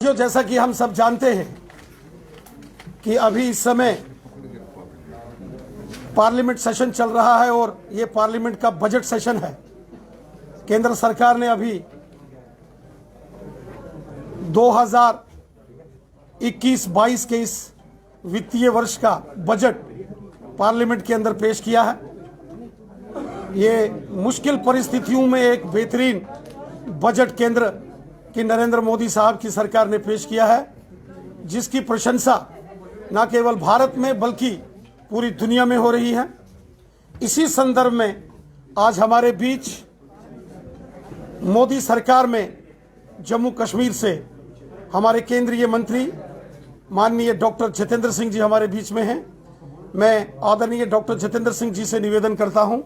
साथियों, जैसा कि हम सब जानते हैं कि अभी इस समय पार्लियामेंट सेशन चल रहा है और ये पार्लियामेंट का बजट सेशन है। केंद्र सरकार ने अभी 2021-22 के इस वित्तीय वर्ष का बजट पार्लियामेंट के अंदर पेश किया है। ये मुश्किल परिस्थितियों में एक बेहतरीन बजट केंद्र की नरेंद्र मोदी साहब की सरकार ने पेश किया है, जिसकी प्रशंसा न केवल भारत में बल्कि पूरी दुनिया में हो रही है। इसी संदर्भ में आज हमारे बीच मोदी सरकार में जम्मू कश्मीर से हमारे केंद्रीय मंत्री माननीय डॉक्टर जितेंद्र सिंह जी हमारे बीच में हैं। मैं आदरणीय डॉक्टर जितेंद्र सिंह जी से निवेदन करता हूं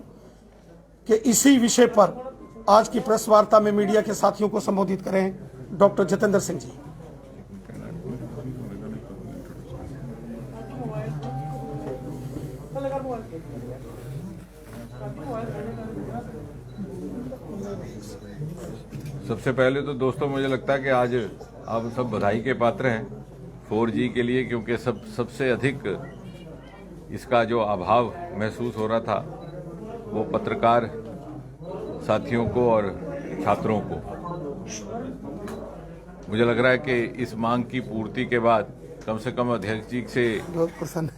कि इसी विषय पर आज की प्रेस वार्ता में मीडिया के साथियों को संबोधित करें। डॉक्टर जितेंद्र सिंह जी। सबसे पहले तो दोस्तों मुझे लगता है कि आज आप सब बधाई के पात्र हैं 4G के लिए, क्योंकि सबसे अधिक इसका जो अभाव महसूस हो रहा था वो पत्रकार साथियों को और छात्रों को। मुझे लग रहा है कि इस मांग की पूर्ति के बाद कम से कम अध्यक्ष जी से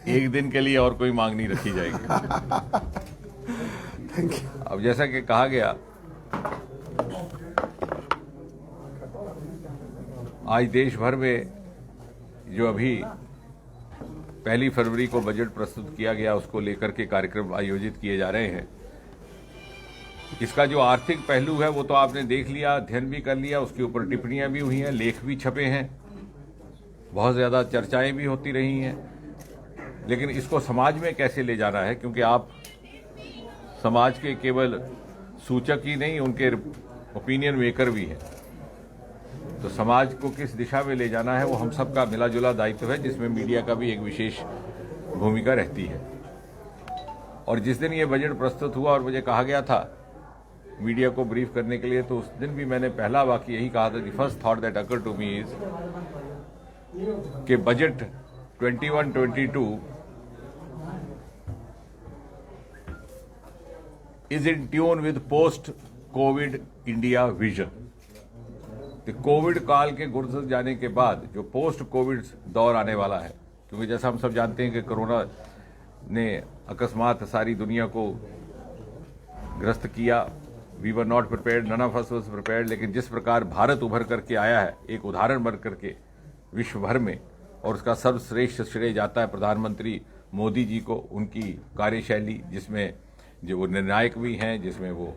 एक दिन के लिए और कोई मांग नहीं रखी जाएगी। Thank you. अब जैसा कि कहा गया, आज देश भर में जो अभी 1 फरवरी को बजट प्रस्तुत किया गया उसको लेकर के कार्यक्रम आयोजित किए जा रहे हैं। इसका जो आर्थिक पहलू है वो तो आपने देख लिया, अध्ययन भी कर लिया, उसके ऊपर टिप्पणियां भी हुई हैं, लेख भी छपे हैं, बहुत ज़्यादा चर्चाएं भी होती रही हैं। लेकिन इसको समाज में कैसे ले जाना है, क्योंकि आप समाज के केवल सूचक ही नहीं, उनके ओपिनियन मेकर भी हैं। तो समाज को किस दिशा में ले जाना है वो हम सब का मिला जुला दायित्व है, जिसमें मीडिया का भी एक विशेष भूमिका रहती है। और जिस दिन ये बजट प्रस्तुत हुआ और मुझे कहा गया था मीडिया को ब्रीफ करने के लिए, तो उस दिन भी मैंने पहला वाक्य यही कहा था, the first thought that occur to me is कि budget 21-22 is in tune with post covid India vision. तो कोविड काल के गुजर जाने के बाद जो पोस्ट कोविड दौर आने वाला है, क्योंकि जैसा हम सब जानते हैं कि कोरोना ने अकस्मात सारी दुनिया को ग्रस्त किया। We were not prepared, none of us was prepared. लेकिन जिस प्रकार भारत उभर करके आया है एक उदाहरण बन करके विश्व भर में, और उसका सर्वश्रेष्ठ श्रेय जाता है प्रधानमंत्री मोदी जी को, उनकी कार्यशैली जिसमें जो वो निर्णायक भी हैं, जिसमें वो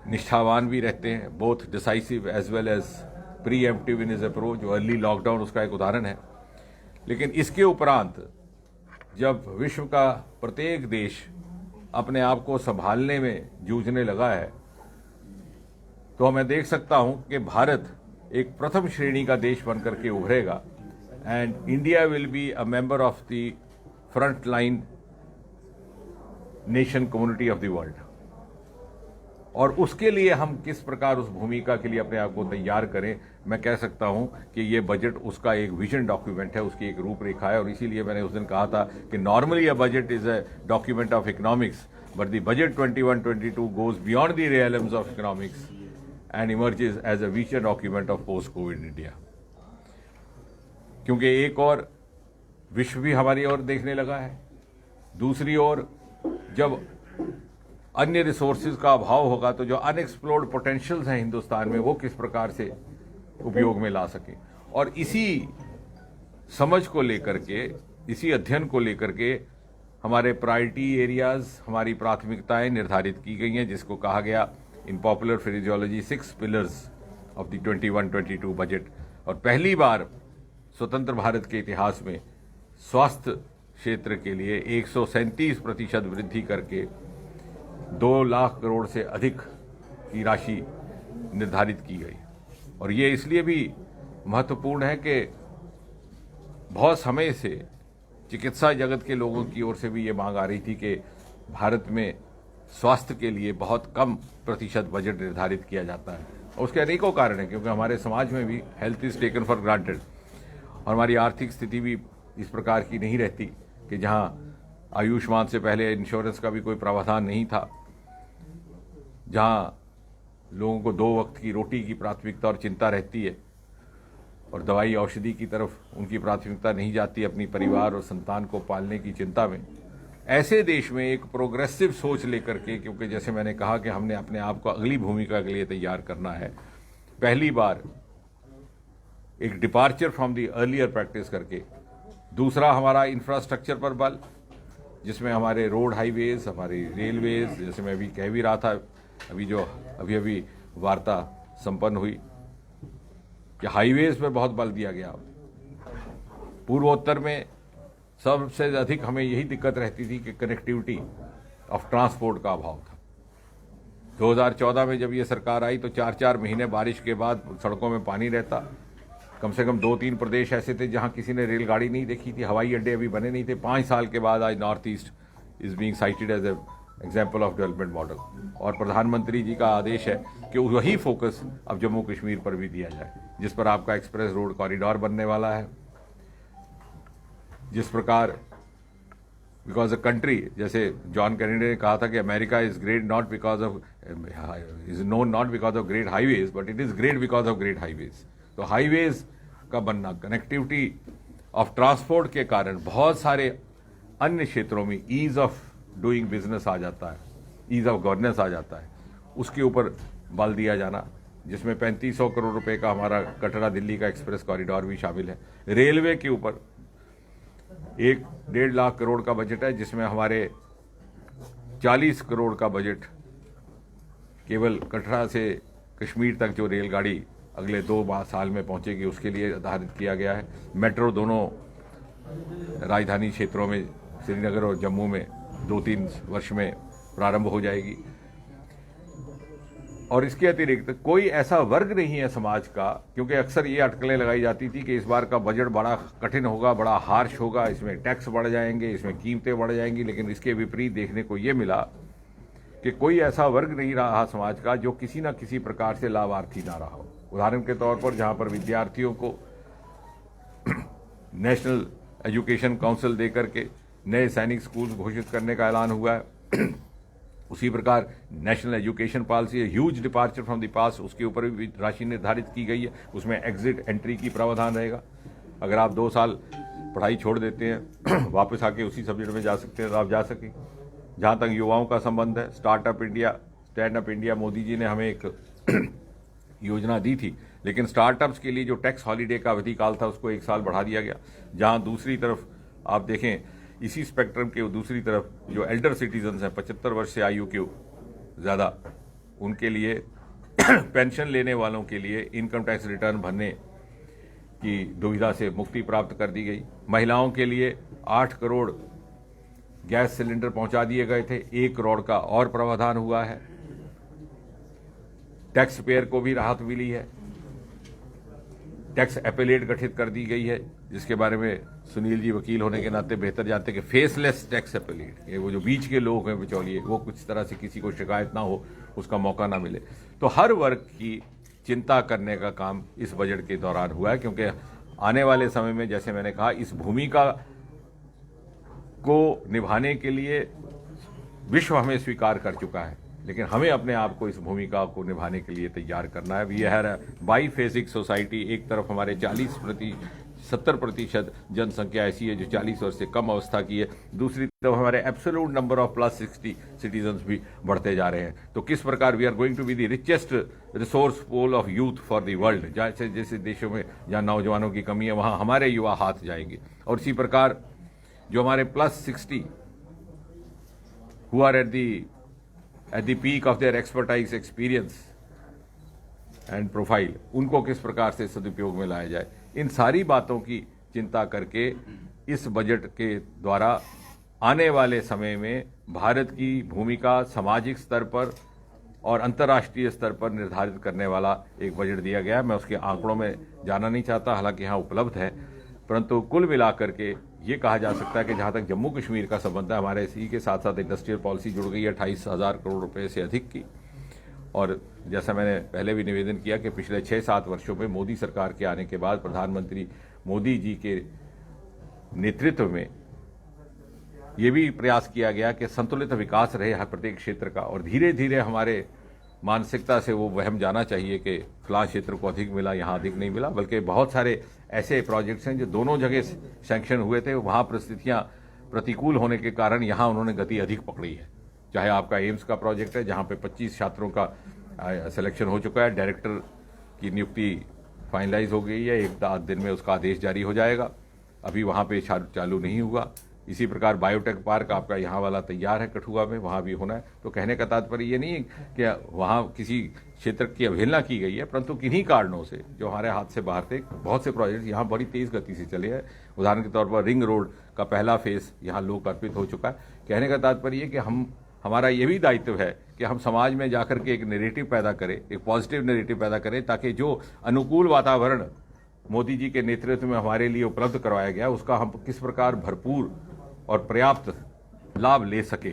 निष्ठावान भी रहते हैं, both decisive as well as preemptive in is approach. जो अर्ली लॉकडाउन उसका एक उदाहरण है। लेकिन इसके उपरांत जब विश्व का प्रत्येक देश अपने आप को संभालने में जूझने लगा है, तो मैं देख सकता हूं कि भारत एक प्रथम श्रेणी का देश बनकर के उभरेगा and India will be a member of the front line nation community of the world. और उसके लिए हम किस प्रकार उस भूमिका के लिए अपने आप को तैयार करें, मैं कह सकता हूं कि ये बजट उसका एक विजन डॉक्यूमेंट है, उसकी एक रूपरेखा है। और इसीलिए मैंने उस दिन कहा था कि normally a budget is a document of economics, but the budget 21-22 goes beyond the realms of economics and emerges as a vision document of post covid India. क्योंकि एक और विश्व भी हमारी ओर देखने लगा है, दूसरी ओर जब अन्य रिसोर्सेज का अभाव होगा तो जो अनएक्सप्लोर्ड पोटेंशियल्स हैं हिंदुस्तान में वो किस प्रकार से उपयोग में ला सके। और इसी समझ को लेकर के, इसी अध्ययन को लेकर के हमारे प्रायोरिटी एरियाज, हमारी प्राथमिकताएं निर्धारित की गई हैं, जिसको कहा गया in popular phraseology 6 pillars of the 21-22 budget. और पहली बार स्वतंत्र भारत के इतिहास में स्वास्थ्य क्षेत्र के लिए 137% वृद्धि करके 2 लाख करोड़ से अधिक की राशि निर्धारित की गई। और ये इसलिए भी महत्वपूर्ण है कि बहुत समय से चिकित्सा जगत के लोगों की ओर से भी ये मांग आ रही थी कि भारत में स्वास्थ्य के लिए बहुत कम प्रतिशत बजट निर्धारित किया जाता है। उसके अनेकों कारण हैं, क्योंकि हमारे समाज में भी health is taken for granted और हमारी आर्थिक स्थिति भी इस प्रकार की नहीं रहती कि जहाँ आयुष्मान से पहले इंश्योरेंस का भी कोई प्रावधान नहीं था, जहाँ लोगों को 2 वक्त की रोटी की प्राथमिकता और चिंता रहती है और दवाई औषधि की तरफ उनकी प्राथमिकता नहीं जाती अपनी परिवार और संतान को पालने की चिंता में। ऐसे देश में एक प्रोग्रेसिव सोच लेकर के, क्योंकि जैसे मैंने कहा कि हमने अपने आप को अगली भूमिका के लिए तैयार करना है, पहली बार एक departure from the earlier practice करके, दूसरा हमारा इंफ्रास्ट्रक्चर पर बल, जिसमें हमारे रोड हाईवेज, हमारी रेलवेज, जैसे मैं अभी कह भी रहा था, अभी वार्ता संपन्न हुई कि हाईवेज पर बहुत बल दिया गया। पूर्वोत्तर में सबसे अधिक हमें यही दिक्कत रहती थी कि कनेक्टिविटी ऑफ ट्रांसपोर्ट का अभाव था। 2014 में जब ये सरकार आई तो 4-4 महीने बारिश के बाद सड़कों में पानी रहता। कम से कम 2-3 प्रदेश ऐसे थे जहां किसी ने रेलगाड़ी नहीं देखी थी, हवाई अड्डे अभी बने नहीं थे। 5 साल के बाद आज north east is being cited as a example of development model, और प्रधानमंत्री जी का आदेश है कि वही फोकस अब जम्मू कश्मीर पर भी दिया जाए, जिस पर आपका एक्सप्रेस रोड कॉरिडोर बनने वाला है। जिस प्रकार बिकॉज अ कंट्री, जैसे जॉन कैनेडी ने कहा था कि America is great not because of is known not because of great highways but it is great because of great highways. तो हाईवेज का बनना, कनेक्टिविटी ऑफ ट्रांसपोर्ट के कारण बहुत सारे अन्य क्षेत्रों में ईज ऑफ डूइंग बिजनेस आ जाता है, ईज ऑफ गवर्नेंस आ जाता है, उसके ऊपर बल दिया जाना, जिसमें 3500 करोड़ रुपए का हमारा कटरा दिल्ली का एक्सप्रेस कॉरिडोर भी शामिल है। रेलवे के ऊपर 1-1.5 लाख करोड़ का बजट है, जिसमें हमारे 40 करोड़ का बजट केवल कटरा से कश्मीर तक जो रेलगाड़ी अगले 2 साल में पहुंचेगी उसके लिए निर्धारित किया गया है। मेट्रो दोनों राजधानी क्षेत्रों में श्रीनगर और जम्मू में 2-3 वर्ष में प्रारंभ हो जाएगी। और इसके अतिरिक्त कोई ऐसा वर्ग नहीं है समाज का, क्योंकि अक्सर ये अटकलें लगाई जाती थी कि इस बार का बजट बड़ा कठिन होगा, बड़ा हार्श होगा, इसमें टैक्स बढ़ जाएंगे, इसमें कीमतें बढ़ जाएंगी, लेकिन इसके विपरीत देखने को ये मिला कि कोई ऐसा वर्ग नहीं रहा समाज का जो किसी न किसी प्रकार से लाभार्थी ना रहा हो। उदाहरण के तौर पर जहां पर विद्यार्थियों को नेशनल एजुकेशन काउंसिल देकर के नए सैनिक स्कूल घोषित करने का ऐलान हुआ है, उसी प्रकार national education policy huge departure from the past, उसके ऊपर भी राशि निर्धारित की गई है। उसमें एग्जिट एंट्री की प्रावधान रहेगा। अगर आप 2 साल पढ़ाई छोड़ देते हैं वापस आके उसी सब्जेक्ट में जा सकते हैं तो आप जा सकें। जहाँ तक युवाओं का संबंध है, startup India, stand up India, Modi ji ने हमें एक योजना दी थी, लेकिन स्टार्टअप्स के लिए जो टैक्स हॉलीडे का अवधि काल था उसको 1 साल बढ़ा दिया गया। जहाँ दूसरी तरफ आप देखें, इसी स्पेक्ट्रम के दूसरी तरफ जो एल्डर सिटीजन्स हैं, 75 वर्ष से आयु के ज़्यादा, उनके लिए पेंशन लेने वालों के लिए इनकम टैक्स रिटर्न भरने की दुविधा से मुक्ति प्राप्त कर दी गई। महिलाओं के लिए 8 करोड़ गैस सिलेंडर पहुंचा दिए गए थे, 1 करोड़ का और प्रावधान हुआ है। टैक्स पेयर को भी राहत मिली है। टैक्स एपेलेट गठित कर दी गई है, जिसके बारे में सुनील जी वकील होने के नाते बेहतर जानते हैं कि फेसलेस टैक्स एपेलेट, ये वो जो बीच के लोग हैं बिचौलिए, वो कुछ तरह से किसी को शिकायत ना हो, उसका मौका ना मिले। तो हर वर्ग की चिंता करने का काम इस बजट के दौरान हुआ है, क्योंकि आने वाले समय में, जैसे मैंने कहा, इस भूमिका को निभाने के लिए विश्व हमें स्वीकार कर चुका है, लेकिन हमें अपने आप को इस भूमिका को निभाने के लिए तैयार करना है। वी है बाई फेजिक सोसाइटी। एक तरफ हमारे 70% जनसंख्या ऐसी है जो 40 वर्ष से कम अवस्था की है, दूसरी तरफ हमारे एब्सोल्यूट नंबर ऑफ +60 सिटीजन्स भी बढ़ते जा रहे हैं। तो किस प्रकार we are going to be the richest resource pool of youth for the world. जैसे जैसे देशों में जहाँ नौजवानों की कमी है वहाँ हमारे युवा हाथ जाएंगे। और इसी प्रकार जो हमारे +60 who are at the peak of their expertise, experience and profile, उनको किस प्रकार से सदुपयोग में लाया जाए, इन सारी बातों की चिंता करके इस बजट के द्वारा आने वाले समय में भारत की भूमिका सामाजिक स्तर पर और अंतर्राष्ट्रीय स्तर पर निर्धारित करने वाला एक बजट दिया गया है। मैं उसके आंकड़ों में जाना नहीं चाहता, हालांकि यहाँ उपलब्ध है, परंतु कुल मिलाकर के ये कहा जा सकता है कि जहाँ तक जम्मू कश्मीर का संबंध है, हमारे इसी के साथ साथ इंडस्ट्रियल पॉलिसी जुड़ गई है 28,000 करोड़ रुपए से अधिक की, और जैसा मैंने पहले भी निवेदन किया कि पिछले 6-7 वर्षों में मोदी सरकार के आने के बाद प्रधानमंत्री मोदी जी के नेतृत्व में ये भी प्रयास किया गया कि संतुलित विकास रहे हर प्रत्येक क्षेत्र का, और धीरे धीरे हमारे मानसिकता से वो वहम जाना चाहिए कि फलां क्षेत्र को अधिक मिला, यहाँ अधिक नहीं मिला, बल्कि बहुत सारे ऐसे प्रोजेक्ट्स हैं जो दोनों जगह सैंक्शन हुए थे, वहाँ परिस्थितियाँ प्रतिकूल होने के कारण यहाँ उन्होंने गति अधिक पकड़ी है। चाहे आपका एम्स का प्रोजेक्ट है जहाँ पे 25 छात्रों का सिलेक्शन हो चुका है, डायरेक्टर की नियुक्ति फाइनलाइज हो गई है, एक आध दिन में उसका आदेश जारी हो जाएगा, अभी वहाँ पे चालू नहीं हुआ। इसी प्रकार बायोटेक पार्क आपका यहाँ वाला तैयार है कठुआ में, वहाँ भी होना है। तो कहने का तात्पर्य ये नहीं है कि वहाँ किसी क्षेत्र की अवहेलना की गई है, परंतु किन्हीं कारणों से जो हमारे हाथ से बाहर थे, बहुत से प्रोजेक्ट यहाँ बड़ी तेज गति से चले हैं। उदाहरण के तौर पर रिंग रोड का पहला फेज यहाँ लोकार्पित हो चुका है। कहने का तात्पर्य ये कि हमारा ये भी दायित्व है कि हम समाज में जाकर के एक नैरेटिव पैदा करें, एक पॉजिटिव नैरेटिव पैदा करें, ताकि जो अनुकूल वातावरण मोदी जी के नेतृत्व में हमारे लिए उपलब्ध करवाया गया उसका हम किस प्रकार भरपूर और पर्याप्त लाभ ले सके,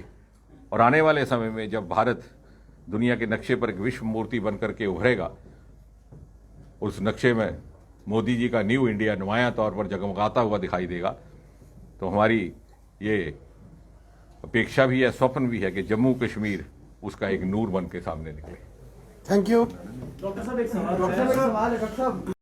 और आने वाले समय में जब भारत दुनिया के नक्शे पर एक विश्व मूर्ति बनकर के उभरेगा, उस नक्शे में मोदी जी का न्यू इंडिया नुमायां तौर पर जगमगाता हुआ दिखाई देगा। तो हमारी ये अपेक्षा भी है, स्वप्न भी है कि जम्मू कश्मीर उसका एक नूर बन के सामने निकले। Thank you. डॉक्टर साहब एक सवाल है। डॉक्टर साहब